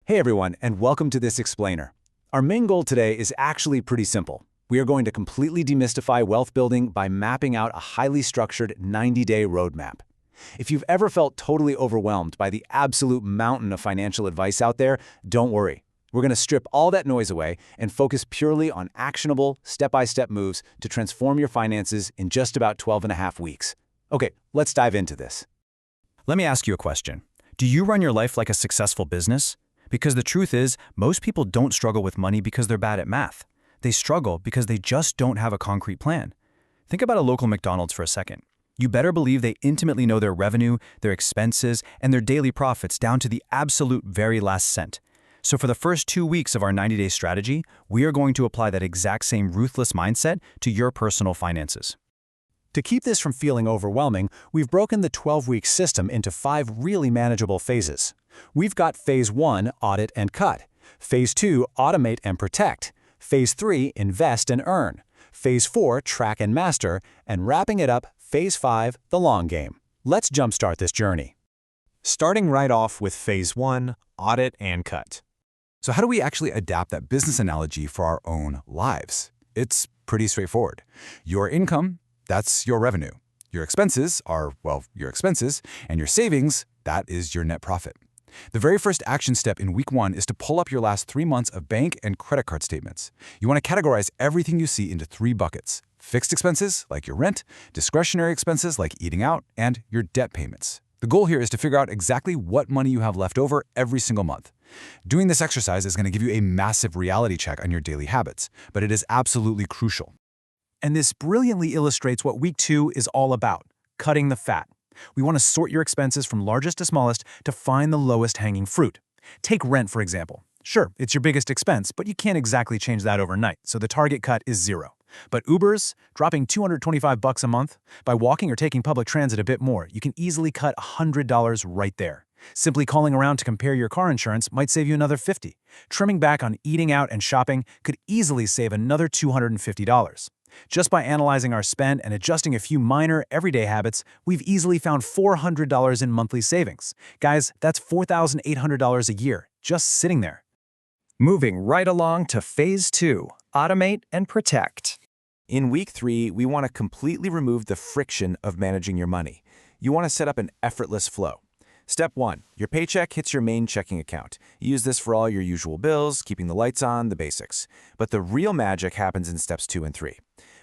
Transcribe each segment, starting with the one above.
Hey everyone, and welcome to this explainer. Our main goal today is actually pretty simple. We are going to completely demystify wealth building by mapping out a highly structured 90-day roadmap. If you've ever felt totally overwhelmed by the absolute mountain of financial advice out there, don't worry. We're going to strip all that noise away and focus purely on actionable, step-by-step moves to transform your finances in just about 12 and a half weeks. Okay, let's dive into this. Let me ask you a question. Do you run your life like a successful business? Because the truth is, most people don't struggle with money because they're bad at math. They struggle because they just don't have a concrete plan. Think about a local McDonald's for a second. You better believe they intimately know their revenue, their expenses, and their daily profits down to the absolute very last cent. So for the first 2 weeks of our 90-day strategy, we are going to apply that exact same ruthless mindset to your personal finances. To keep this from feeling overwhelming, we've broken the 12-week system into 5 really manageable phases. We've got Phase 1, Audit and Cut. Phase 2, Automate and Protect. Phase 3, Invest and Earn. Phase 4, Track and Master. And wrapping it up, Phase 5, the long game. Let's jumpstart this journey. Starting right off with Phase 1, Audit and Cut. So how do we actually adapt that business analogy for our own lives? It's pretty straightforward. Your income, that's your revenue. Your expenses are, well, your expenses, and your savings, that is your net profit. The very first action step in week 1 is to pull up your last 3 months of bank and credit card statements. You want to categorize everything you see into 3 buckets: fixed expenses, like your rent, discretionary expenses, like eating out, and your debt payments. The goal here is to figure out exactly what money you have left over every single month. Doing this exercise is going to give you a massive reality check on your daily habits, but it is absolutely crucial. And this brilliantly illustrates what week 2 is all about: cutting the fat. We want to sort your expenses from largest to smallest to find the lowest hanging fruit. Take rent, for example. Sure, it's your biggest expense, but you can't exactly change that overnight, so the target cut is 0. But Ubers, dropping $225 a month, by walking or taking public transit a bit more, you can easily cut $100 right there. Simply calling around to compare your car insurance might save you another $50. Trimming back on eating out and shopping could easily save another $250. Just by analyzing our spend and adjusting a few minor, everyday habits, we've easily found $400 in monthly savings. Guys, that's $4,800 a year, just sitting there. Moving right along to Phase 2, Automate and Protect. In week 3, we want to completely remove the friction of managing your money. You want to set up an effortless flow. Step 1, your paycheck hits your main checking account. You use this for all your usual bills, keeping the lights on, the basics. But the real magic happens in steps 2 and 3.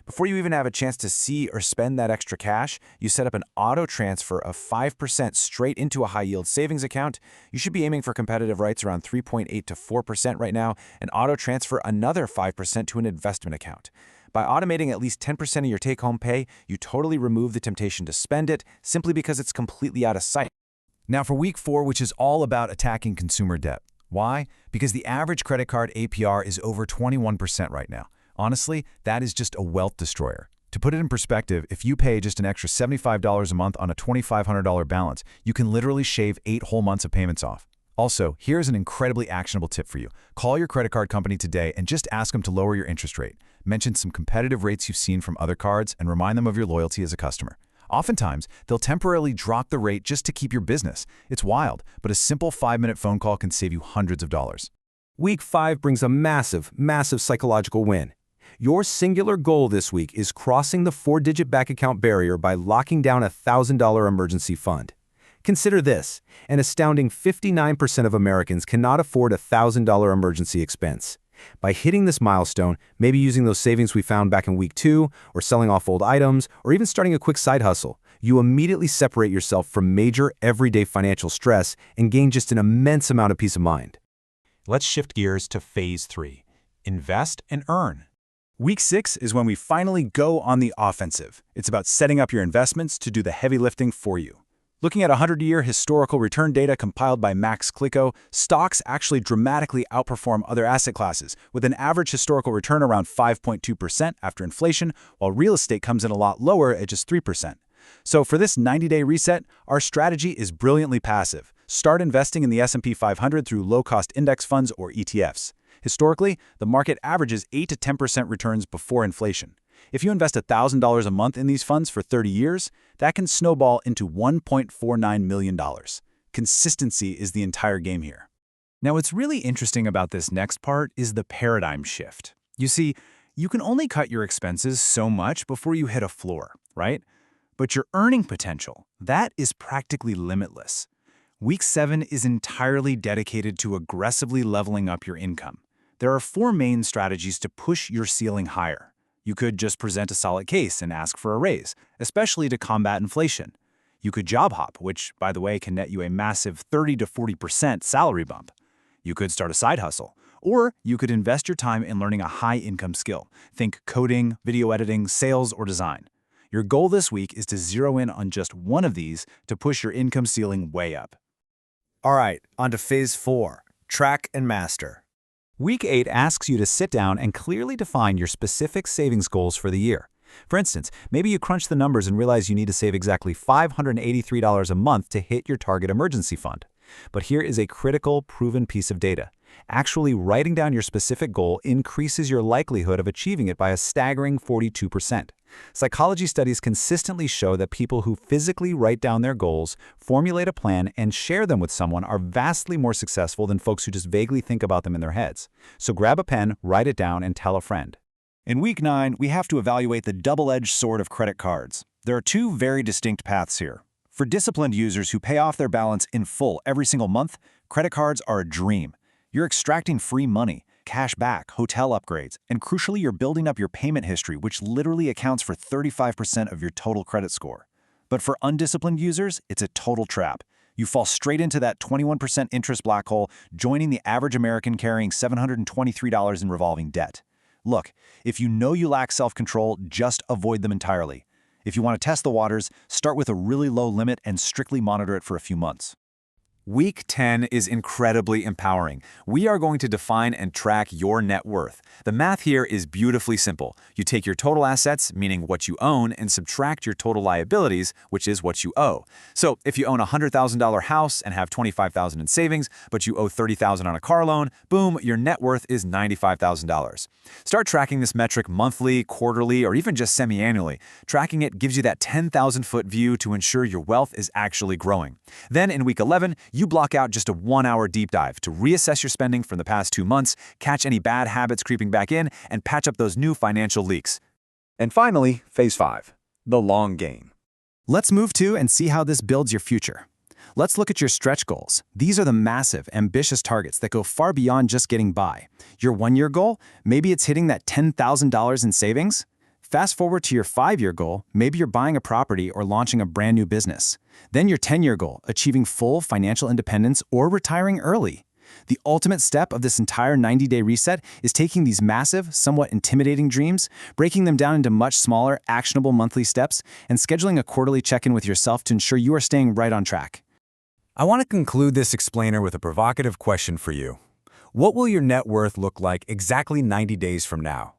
Before you even have a chance to see or spend that extra cash, you set up an auto transfer of 5% straight into a high-yield savings account. You should be aiming for competitive rates around 3.8 to 4% right now, and auto transfer another 5% to an investment account. By automating at least 10% of your take-home pay, you totally remove the temptation to spend it simply because it's completely out of sight. Now for week 4, which is all about attacking consumer debt. Why? Because the average credit card APR is over 21% right now. Honestly, that is just a wealth destroyer. To put it in perspective, if you pay just an extra $75 a month on a $2,500 balance, you can literally shave 8 whole months of payments off. Also, here's an incredibly actionable tip for you. Call your credit card company today and just ask them to lower your interest rate. Mention some competitive rates you've seen from other cards and remind them of your loyalty as a customer. Oftentimes, they'll temporarily drop the rate just to keep your business. It's wild, but a simple 5-minute phone call can save you hundreds of dollars. Week 5 brings a massive psychological win. Your singular goal this week is crossing the 4-digit bank account barrier by locking down a $1,000 emergency fund. Consider this: an astounding 59% of Americans cannot afford a $1,000 emergency expense. By hitting this milestone, maybe using those savings we found back in week 2, or selling off old items, or even starting a quick side hustle, you immediately separate yourself from major everyday financial stress and gain just an immense amount of peace of mind. Let's shift gears to Phase 3, Invest and Earn. Week 6 is when we finally go on the offensive. It's about setting up your investments to do the heavy lifting for you. Looking at 100-year historical return data compiled by Max Klicko, stocks actually dramatically outperform other asset classes, with an average historical return around 5.2% after inflation, while real estate comes in a lot lower at just 3%. So for this 90-day reset, our strategy is brilliantly passive. Start investing in the S&P 500 through low-cost index funds or ETFs. Historically, the market averages 8 to 10% returns before inflation. If you invest $1,000 a month in these funds for 30 years, that can snowball into $1.49 million. Consistency is the entire game here. Now, what's really interesting about this next part is the paradigm shift. You see, you can only cut your expenses so much before you hit a floor, right? But your earning potential, that is practically limitless. Week 7 is entirely dedicated to aggressively leveling up your income. There are 4 main strategies to push your ceiling higher. You could just present a solid case and ask for a raise, especially to combat inflation. You could job hop, which, by the way, can net you a massive 30 to 40% salary bump. You could start a side hustle, or you could invest your time in learning a high-income skill. Think coding, video editing, sales, or design. Your goal this week is to zero in on just one of these to push your income ceiling way up. All right, on to phase 4, track and master. Week 8 asks you to sit down and clearly define your specific savings goals for the year. For instance, maybe you crunch the numbers and realize you need to save exactly $583 a month to hit your target emergency fund. But here is a critical, proven piece of data. Actually writing down your specific goal increases your likelihood of achieving it by a staggering 42%. Psychology studies consistently show that people who physically write down their goals, formulate a plan, and share them with someone are vastly more successful than folks who just vaguely think about them in their heads. So grab a pen, write it down, and tell a friend. In week 9, we have to evaluate the double-edged sword of credit cards. There are 2 very distinct paths here. For disciplined users who pay off their balance in full every single month, credit cards are a dream. You're extracting free money, cash back, hotel upgrades, and crucially, you're building up your payment history, which literally accounts for 35% of your total credit score. But for undisciplined users, it's a total trap. You fall straight into that 21% interest black hole, joining the average American carrying $723 in revolving debt. Look, if you know you lack self-control, just avoid them entirely. If you want to test the waters, start with a really low limit and strictly monitor it for a few months. Week 10 is incredibly empowering. We are going to define and track your net worth. The math here is beautifully simple. You take your total assets, meaning what you own, and subtract your total liabilities, which is what you owe. So if you own a $100,000 house and have $25,000 in savings, but you owe $30,000 on a car loan, boom, your net worth is $95,000. Start tracking this metric monthly, quarterly, or even just semi-annually. Tracking it gives you that 10,000-foot view to ensure your wealth is actually growing. Then in week 11, you block out just a 1-hour deep dive to reassess your spending from the past 2 months, catch any bad habits creeping back in, and patch up those new financial leaks. And finally, phase 5, the long game. Let's move to and see how this builds your future. Let's look at your stretch goals. These are the massive, ambitious targets that go far beyond just getting by. Your 1-year goal? Maybe it's hitting that $10,000 in savings. Fast forward to your 5-year goal, maybe you're buying a property or launching a brand new business. Then your 10-year goal, achieving full financial independence or retiring early. The ultimate step of this entire 90-day reset is taking these massive, somewhat intimidating dreams, breaking them down into much smaller, actionable monthly steps, and scheduling a quarterly check-in with yourself to ensure you are staying right on track. I want to conclude this explainer with a provocative question for you. What will your net worth look like exactly 90 days from now?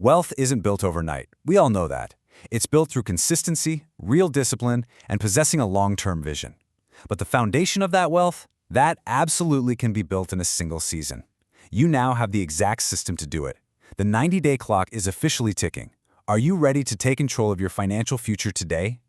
Wealth isn't built overnight. We all know that. It's built through consistency, real discipline, and possessing a long-term vision. But the foundation of that wealth, that absolutely can be built in a single season. You now have the exact system to do it. The 90-day clock is officially ticking. Are you ready to take control of your financial future today?